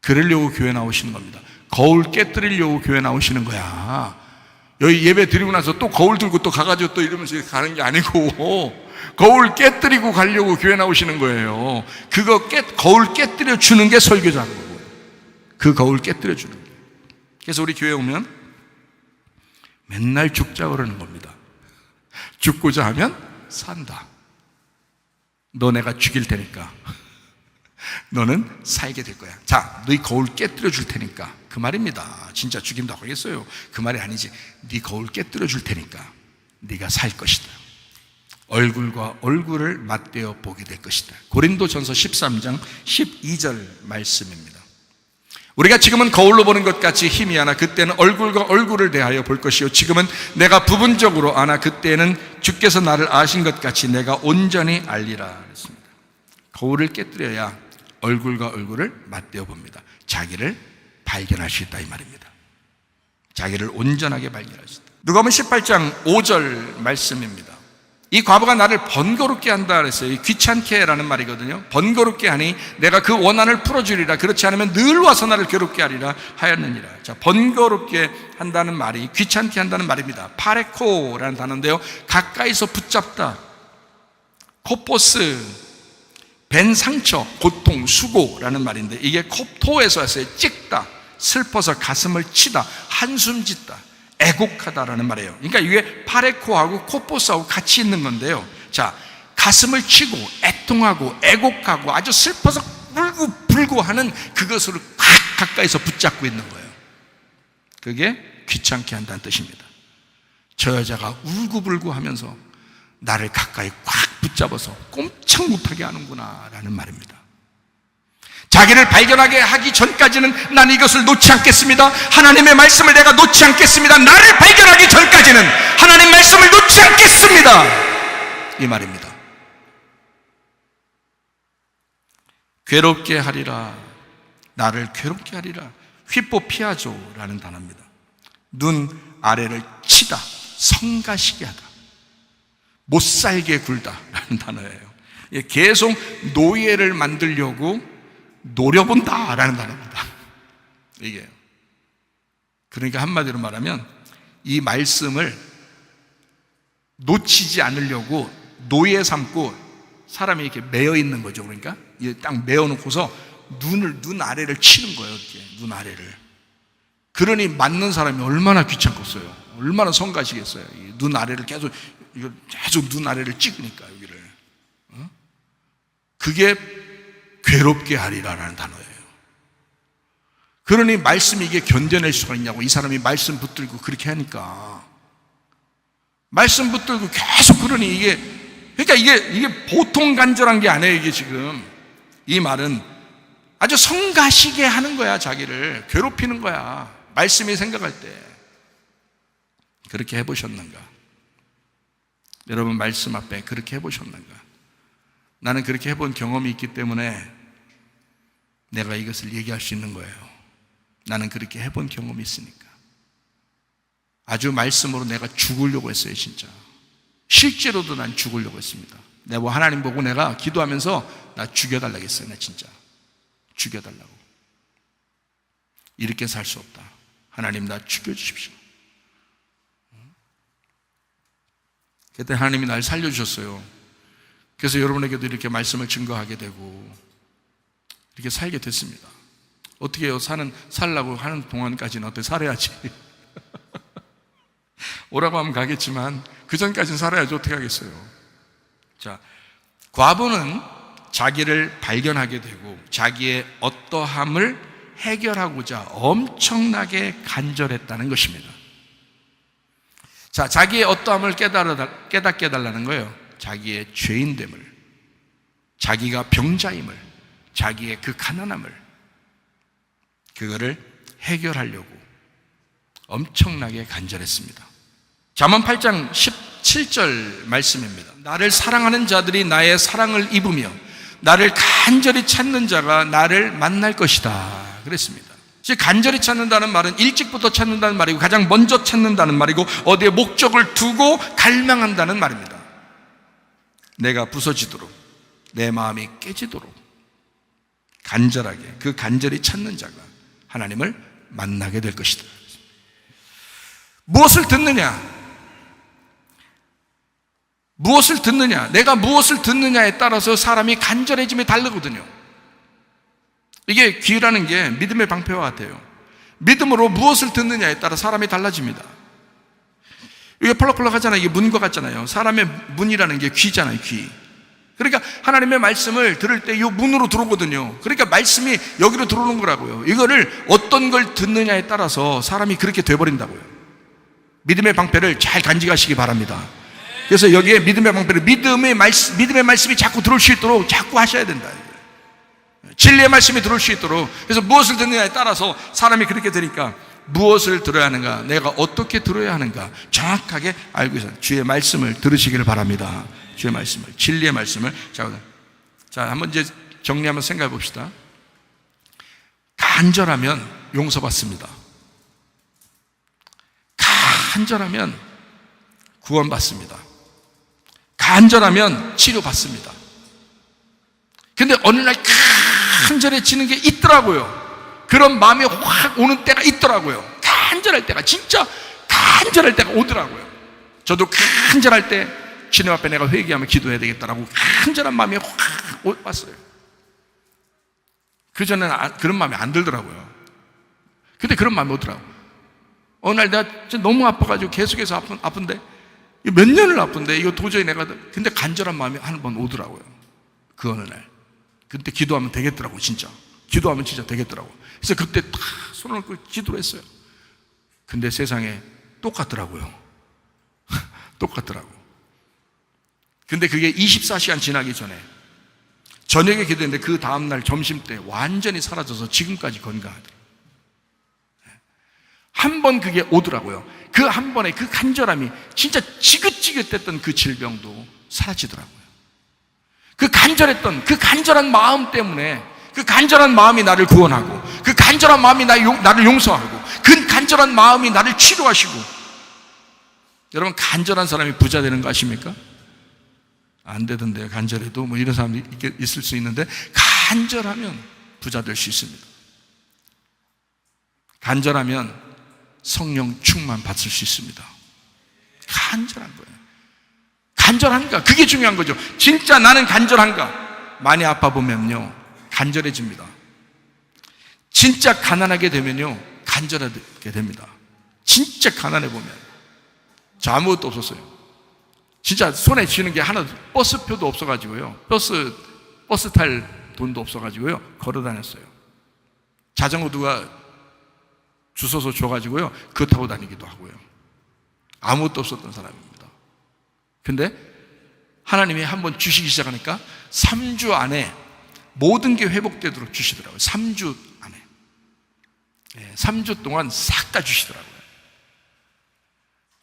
그러려고 교회 나오시는 겁니다. 거울 깨뜨리려고 교회 나오시는 거야. 여기 예배 드리고 나서 또 거울 들고 또 가가지고 또 이러면서 가는 게 아니고, 거울 깨뜨리고 가려고 교회 나오시는 거예요. 거울 깨뜨려 주는 게 설교자인 거고, 그 거울 깨뜨려 주는 거예요. 그래서 우리 교회 오면 맨날 죽자 그러는 겁니다. 죽고자 하면 산다. 너 내가 죽일 테니까 너는 살게 될 거야. 자, 너희 거울 깨뜨려 줄 테니까. 그 말입니다. 진짜 죽인다고 하겠어요? 그 말이 아니지. 네 거울 깨뜨려 줄 테니까 네가 살 것이다. 얼굴과 얼굴을 맞대어 보게 될 것이다. 고린도전서 13장 12절 말씀입니다. 우리가 지금은 거울로 보는 것 같이 희미하나 그때는 얼굴과 얼굴을 대하여 볼 것이요 지금은 내가 부분적으로 아나 그때는 주께서 나를 아신 것 같이 내가 온전히 알리라 그랬습니다. 거울을 깨뜨려야 얼굴과 얼굴을 맞대어 봅니다. 자기를 발견할 수 있다 이 말입니다. 자기를 온전하게 발견할 수 있다. 누가복음 18장 5절 말씀입니다. 이 과부가 나를 번거롭게 한다 그랬어요. 귀찮게 라는 말이거든요. 번거롭게 하니 내가 그 원한을 풀어주리라. 그렇지 않으면 늘 와서 나를 괴롭게 하리라 하였느니라. 자, 번거롭게 한다는 말이 귀찮게 한다는 말입니다. 파레코라는 단어인데요, 가까이서 붙잡다, 코포스, 벤 상처, 고통, 수고라는 말인데 이게 코토에서 왔어요. 찍다, 슬퍼서 가슴을 치다, 한숨 짓다, 애곡하다라는 말이에요. 그러니까 이게 파레코하고 코포스하고 같이 있는 건데요. 자, 가슴을 치고 애통하고 애곡하고 아주 슬퍼서 울고불고 하는 그것을 꽉 가까이서 붙잡고 있는 거예요. 그게 귀찮게 한다는 뜻입니다. 저 여자가 울고불고 하면서 나를 가까이 꽉 붙잡아서 꼼짝 못하게 하는구나 라는 말입니다. 자기를 발견하게 하기 전까지는 난 이것을 놓지 않겠습니다. 하나님의 말씀을 내가 놓지 않겠습니다. 나를 발견하기 전까지는 하나님 말씀을 놓지 않겠습니다. 이 말입니다. 괴롭게 하리라, 나를 괴롭게 하리라, 휘뽀 피하죠 라는 단어입니다. 눈 아래를 치다, 성가시게 하다, 못살게 굴다 라는 단어예요. 계속 노예를 만들려고 노려본다 라는 단어입니다. 이게 그러니까 한마디로 말하면 이 말씀을 놓치지 않으려고 노예 삼고 사람이 이렇게 매여 있는 거죠. 그러니까 딱 매어 놓고서 눈 아래를 치는 거예요. 이렇게 눈 아래를. 그러니 맞는 사람이 얼마나 귀찮겠어요. 얼마나 성가시겠어요. 눈 아래를 계속 눈 아래를 찍으니까 여기를. 그게 괴롭게 하리라라는 단어예요. 그러니 말씀이 이게 견뎌낼 수가 있냐고. 이 사람이 말씀 붙들고 그렇게 하니까 말씀 붙들고 계속 그러니 그러니까 이게 보통 간절한 게 아니에요. 이게 지금 이 말은 아주 성가시게 하는 거야. 자기를 괴롭히는 거야. 말씀이 생각할 때. 그렇게 해보셨는가? 여러분 말씀 앞에 그렇게 해보셨는가? 나는 그렇게 해본 경험이 있기 때문에 내가 이것을 얘기할 수 있는 거예요. 나는 그렇게 해본 경험이 있으니까. 아주 말씀으로 내가 죽으려고 했어요. 진짜 실제로도 난 죽으려고 했습니다. 내가 하나님 보고 내가 기도하면서 나 죽여달라고 했어요. 나 진짜 죽여달라고. 이렇게 살 수 없다. 하나님 나 죽여주십시오. 그때 하나님이 날 살려주셨어요. 그래서 여러분에게도 이렇게 말씀을 증거하게 되고 이렇게 살게 됐습니다. 어떻게 해요? 살라고 하는 동안까지는 어떻게 살아야지. 오라고 하면 가겠지만 그 전까지는 살아야지. 어떻게 하겠어요? 자, 과부는 자기를 발견하게 되고 자기의 어떠함을 해결하고자 엄청나게 간절했다는 것입니다. 자, 자기의 어떠함을 깨닫게 해달라는 거예요. 자기의 죄인됨을, 자기가 병자임을, 자기의 그 가난함을, 그거를 해결하려고 엄청나게 간절했습니다. 잠언 8장 17절 말씀입니다. 나를 사랑하는 자들이 나의 사랑을 입으며 나를 간절히 찾는 자가 나를 만날 것이다 그랬습니다. 간절히 찾는다는 말은 일찍부터 찾는다는 말이고 가장 먼저 찾는다는 말이고 어디에 목적을 두고 갈망한다는 말입니다. 내가 부서지도록 내 마음이 깨지도록 간절하게 그 간절히 찾는 자가 하나님을 만나게 될 것이다. 무엇을 듣느냐? 무엇을 듣느냐? 내가 무엇을 듣느냐에 따라서 사람이 간절해짐이 다르거든요. 이게 귀라는 게 믿음의 방패와 같아요. 믿음으로 무엇을 듣느냐에 따라 사람이 달라집니다. 이게 펄럭펄럭 하잖아요. 이게 문과 같잖아요. 사람의 문이라는 게 귀잖아요, 귀. 그러니까 하나님의 말씀을 들을 때 이 문으로 들어오거든요. 그러니까 말씀이 여기로 들어오는 거라고요. 이거를 어떤 걸 듣느냐에 따라서 사람이 그렇게 돼버린다고요. 믿음의 방패를 잘 간직하시기 바랍니다. 그래서 여기에 믿음의 방패를 믿음의 말씀이 자꾸 들어올 수 있도록 자꾸 하셔야 된다. 진리의 말씀이 들어올 수 있도록. 그래서 무엇을 듣느냐에 따라서 사람이 그렇게 되니까 무엇을 들어야 하는가, 내가 어떻게 들어야 하는가 정확하게 알고 있어요. 주의 말씀을 들으시기를 바랍니다. 주의 말씀을, 진리의 말씀을. 자, 한번 이제 정리하면 생각해 봅시다. 간절하면 용서받습니다. 간절하면 구원받습니다. 간절하면 치료받습니다. 근데 어느 날 간절해지는 게 있더라고요. 그런 마음이 확 오는 때가 있더라고요. 간절할 때가, 진짜 간절할 때가 오더라고요. 저도 간절할 때 주님 앞에 내가 회개하며 기도해야 되겠다라고 간절한 마음이 확 왔어요. 그전에는 그런 마음이 안 들더라고요. 근데 그런 마음이 오더라고요. 어느 날 내가 진짜 너무 아파가지고 계속해서 아픈데, 몇 년을 아픈데 이거 도저히 내가, 근데 간절한 마음이 한 번 오더라고요. 그 어느 날. 그때 기도하면 되겠더라고, 진짜. 기도하면 진짜 되겠더라고. 그래서 그때 다 손을 얹고 기도를 했어요. 근데 세상에 똑같더라고요. 똑같더라고. 근데 그게 24시간 지나기 전에 저녁에 기도했는데 그 다음날 점심 때 완전히 사라져서 지금까지 건강하더라고요. 한 번 그게 오더라고요. 그 한 번에 그 간절함이, 진짜 지긋지긋했던 그 질병도 사라지더라고요. 그 간절했던 그 간절한 마음 때문에, 그 간절한 마음이 나를 구원하고, 그 간절한 마음이 나를 용서하고, 그 간절한 마음이 나를 치료하시고. 여러분, 간절한 사람이 부자 되는 거 아십니까? 안 되던데요. 간절해도 뭐 이런 사람이 있을 수 있는데, 간절하면 부자 될 수 있습니다. 간절하면 성령 충만 받을 수 있습니다. 간절한 거예요. 간절한가? 그게 중요한 거죠. 진짜 나는 간절한가? 많이 아파 보면요, 간절해집니다. 진짜 가난하게 되면요, 간절하게 됩니다. 진짜 가난해 보면. 저 아무것도 없었어요. 진짜 손에 쥐는 게 하나도, 버스표도 없어가지고요, 버스 탈 돈도 없어가지고요, 걸어 다녔어요. 자전거 누가 주워서 줘가지고요, 그거 타고 다니기도 하고요. 아무것도 없었던 사람입니다. 근데 하나님이 한번 주시기 시작하니까 3주 안에 모든 게 회복되도록 주시더라고요. 3주 안에. 3주 동안 싹 다 주시더라고요.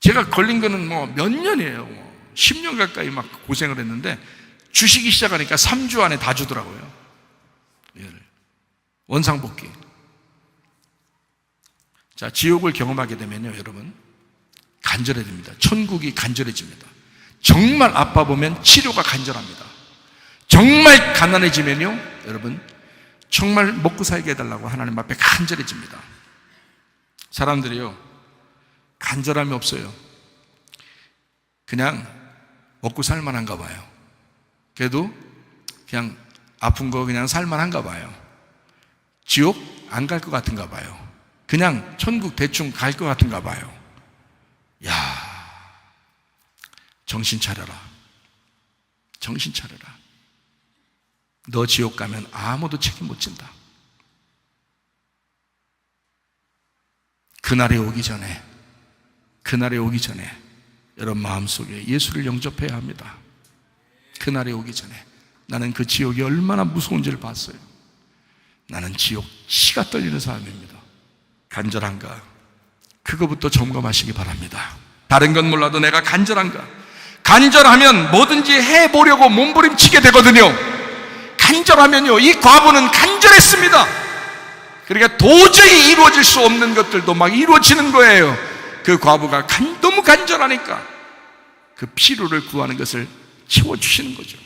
제가 걸린 거는 뭐 몇 년이에요. 10년 가까이 막 고생을 했는데 주시기 시작하니까 3주 안에 다 주더라고요. 원상복귀. 자, 지옥을 경험하게 되면요, 여러분, 간절해집니다. 천국이 간절해집니다. 정말 아파 보면 치료가 간절합니다. 정말 가난해지면요, 여러분, 정말 먹고 살게 해달라고 하나님 앞에 간절해집니다. 사람들이요, 간절함이 없어요. 그냥 먹고 살만한가 봐요. 그래도 그냥 아픈 거 그냥 살만한가 봐요. 지옥 안 갈 것 같은가 봐요. 그냥 천국 대충 갈 것 같은가 봐요. 야, 정신 차려라. 정신 차려라. 너 지옥 가면 아무도 책임 못 진다. 그날이 오기 전에 여러분 마음속에 예수를 영접해야 합니다. 그날이 오기 전에. 나는 그 지옥이 얼마나 무서운지를 봤어요. 나는 지옥 치가 떨리는 사람입니다. 간절한가? 그거부터 점검하시기 바랍니다. 다른 건 몰라도 내가 간절한가? 간절하면 뭐든지 해보려고 몸부림치게 되거든요. 간절하면요, 이 과부는 간절했습니다. 그러니까 도저히 이루어질 수 없는 것들도 막 이루어지는 거예요. 그 과부가 너무 간절하니까 그 필요를 구하는 것을 채워주시는 거죠.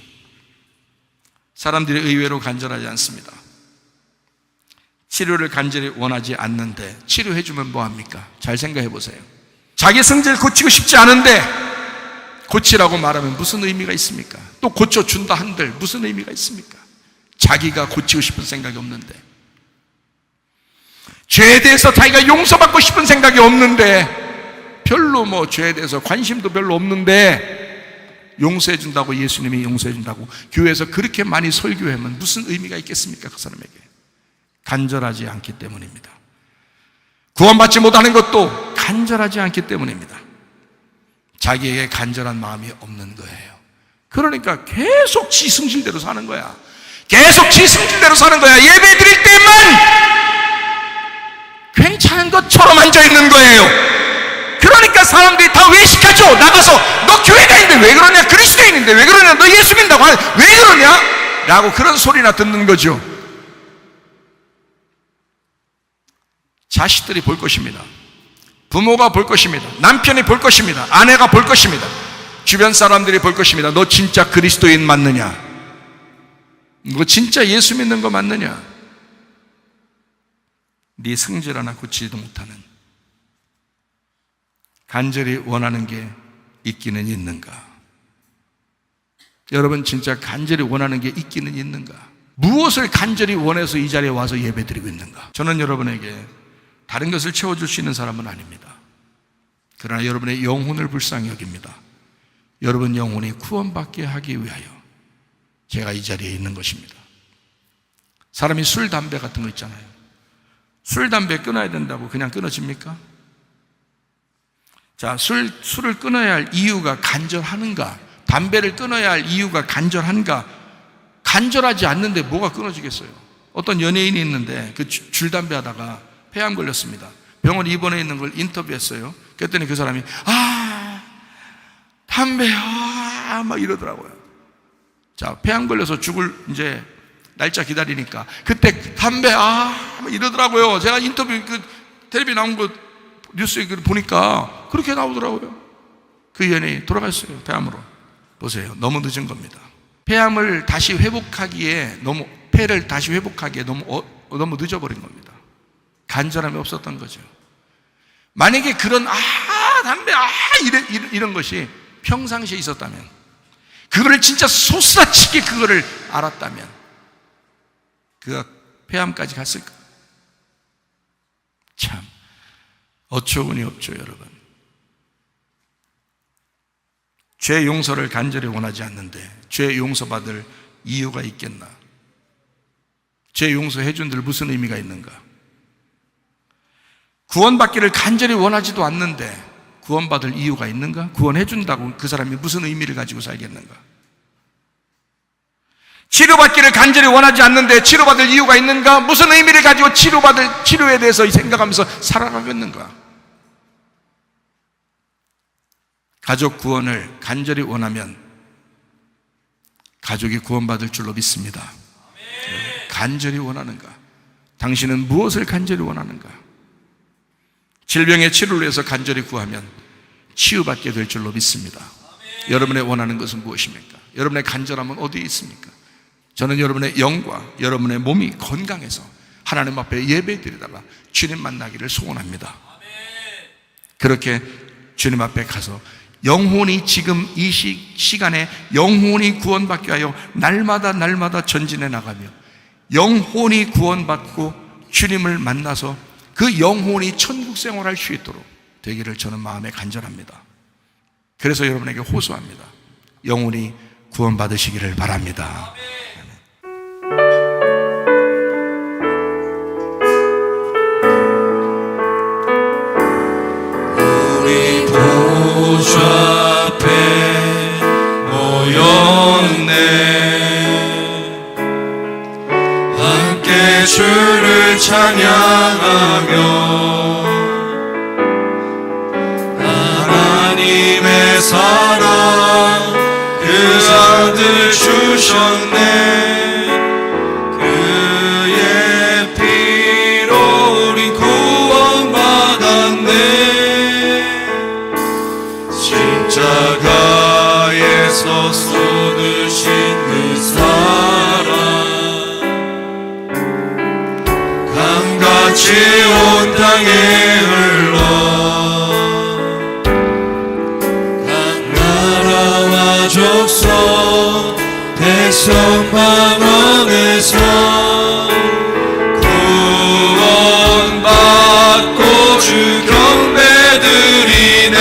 사람들이 의외로 간절하지 않습니다. 치료를 간절히 원하지 않는데 치료해주면 뭐합니까? 잘 생각해 보세요. 자기 성질 고치고 싶지 않은데 고치라고 말하면 무슨 의미가 있습니까? 또 고쳐준다 한들 무슨 의미가 있습니까? 자기가 고치고 싶은 생각이 없는데, 죄에 대해서 자기가 용서받고 싶은 생각이 없는데 별로 뭐 죄에 대해서 관심도 별로 없는데 용서해 준다고, 예수님이 용서해 준다고 교회에서 그렇게 많이 설교하면 무슨 의미가 있겠습니까? 그 사람에게. 간절하지 않기 때문입니다. 구원받지 못하는 것도 간절하지 않기 때문입니다. 자기에게 간절한 마음이 없는 거예요. 그러니까 계속 지 승질대로 사는 거야. 계속 지 승질대로 사는 거야. 예배 드릴 때만 괜찮은 것처럼 앉아있는 거예요. 그러니까 사람들이 다 외식하죠. 나가서 너 교회 다니는데 왜 그러냐, 그리스도인인데 왜 그러냐, 너 예수 믿는다고 왜 그러냐 라고 그런 소리나 듣는 거죠. 자식들이 볼 것입니다. 부모가 볼 것입니다. 남편이 볼 것입니다. 아내가 볼 것입니다. 주변 사람들이 볼 것입니다. 너 진짜 그리스도인 맞느냐? 너 진짜 예수 믿는 거 맞느냐? 네 성질 하나 고치지도 못하는, 간절히 원하는 게 있기는 있는가? 여러분 진짜 간절히 원하는 게 있기는 있는가? 무엇을 간절히 원해서 이 자리에 와서 예배드리고 있는가? 저는 여러분에게 다른 것을 채워줄 수 있는 사람은 아닙니다. 그러나 여러분의 영혼을 불쌍히 여깁니다. 여러분 영혼이 구원받게 하기 위하여 제가 이 자리에 있는 것입니다. 사람이 술, 담배 같은 거 있잖아요. 술, 담배 끊어야 된다고 그냥 끊어집니까? 자, 술을 끊어야 할 이유가 간절하는가? 담배를 끊어야 할 이유가 간절한가? 간절하지 않는데 뭐가 끊어지겠어요? 어떤 연예인이 있는데 그 줄담배 하다가 폐암 걸렸습니다. 병원 입원해 있는 걸 인터뷰했어요. 그랬더니 그 사람이 담배 막 이러더라고요. 자, 폐암 걸려서 죽을 이제 날짜 기다리니까 그때 담배 막 이러더라고요. 제가 인터뷰 그 텔레비 나온 거 뉴스에 보니까 그렇게 나오더라고요. 그 연예인 돌아갔어요. 폐암으로. 보세요. 너무 늦은 겁니다. 폐암을 다시 회복하기에 폐를 다시 회복하기에 너무 늦어버린 겁니다. 간절함이 없었던 거죠. 만약에 그런 담배 이런 것이 평상시에 있었다면, 그거를 진짜 소스라치게 그거를 알았다면 그가 폐암까지 갔을까? 참 어처구니 없죠. 여러분, 죄 용서를 간절히 원하지 않는데 죄 용서받을 이유가 있겠나? 죄 용서해 준들 무슨 의미가 있는가? 구원받기를 간절히 원하지도 않는데 구원받을 이유가 있는가? 구원해 준다고 그 사람이 무슨 의미를 가지고 살겠는가? 치료받기를 간절히 원하지 않는데 치료받을 이유가 있는가? 무슨 의미를 가지고 치료에 대해서 생각하면서 살아가겠는가? 가족 구원을 간절히 원하면 가족이 구원받을 줄로 믿습니다. 간절히 원하는가? 당신은 무엇을 간절히 원하는가? 질병의 치료를 위해서 간절히 구하면 치유받게 될 줄로 믿습니다. 여러분의 원하는 것은 무엇입니까? 여러분의 간절함은 어디에 있습니까? 저는 여러분의 영과 여러분의 몸이 건강해서 하나님 앞에 예배드리다가 주님 만나기를 소원합니다. 그렇게 주님 앞에 가서 영혼이 지금 이 시간에 영혼이 구원받게 하여 날마다 전진해 나가며 영혼이 구원받고 주님을 만나서 그 영혼이 천국 생활할 수 있도록 되기를 저는 마음에 간절합니다. 그래서 여러분에게 호소합니다. 영혼이 구원받으시기를 바랍니다. 우리 보좌 앞에 모였네. 함께 주를 찬양하며 하나님의 사랑 그 아들 주셨네. 그의 피로 우리 구원받았네. 십자가에서 쏟으신 그 사랑 강같이 온 땅에 흘러 각 나라와 족속 백성 방언에서 구원받고 주 경배드리네.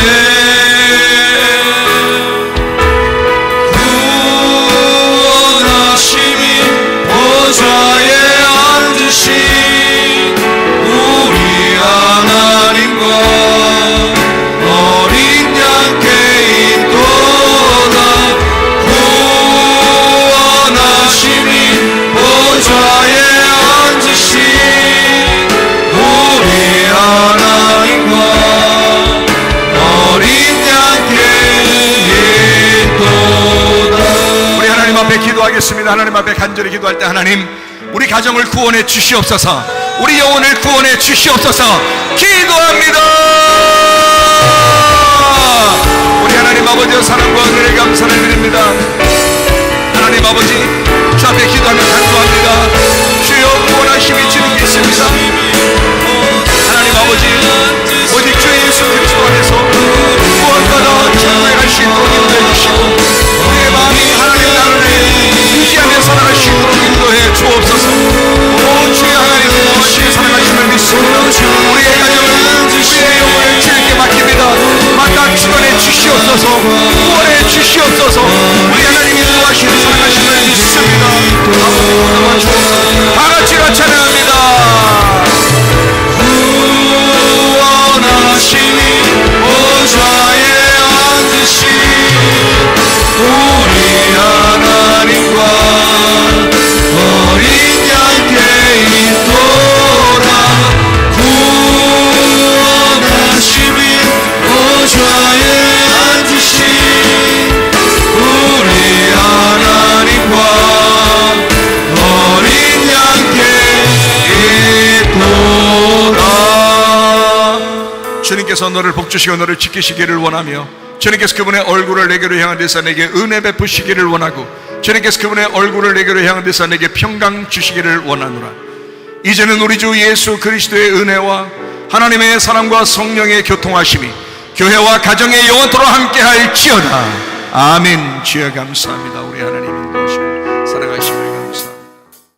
기도하겠습니다. 하나님 앞에 간절히 기도할 때 하나님 우리 가정을 구원해 주시옵소서, 우리 영혼을 구원해 주시옵소서 기도합니다. 우리 하나님 아버지의 사랑과 은혜에 감사를 드립니다. 하나님 아버지 주 앞에 기도하며 간구합니다. 주여 구원하심이 주님께 있습니다. 하나님 아버지 오직 주 예수 그리스도 안에서 구원받아 천국에 갈 수 있도록 인도해 주시고 우리의 마음이 하나님 나라를 의지하며 살아갈 수 있도록 인도해 주옵소서. 오 주의 하나님 구원하시며 살아가심을 믿습니다. 우리의 가정은 우리의 영혼을 주님께 맡깁니다. 마땅 주관해 주시옵소서, 구원해 주시옵소서. 우리 하나님 인도하시며 살아가심을 믿습니다. 아버지 주옵소서. 다 같이 찬양합니다. 구원하시니 보좌에 앉으신 우리 하나님과 어린 양께 있도다. 구원하시니 보좌에 앉으신 우리 하나님과 어린 양께 있도다. 주님께서 너를 복주시고 너를 지키시기를 원하며 주님께서 그분의 얼굴을 내게로 향한 데서 내게 은혜 베푸시기를 원하고 주님께서 그분의 얼굴을 내게로 향한 데서 내게 평강 주시기를 원하노라. 이제는 우리 주 예수 그리스도의 은혜와 하나님의 사랑과 성령의 교통하심이 교회와 가정의 영원토록 함께할지어다. 아멘. 주여 감사합니다. 우리 하나님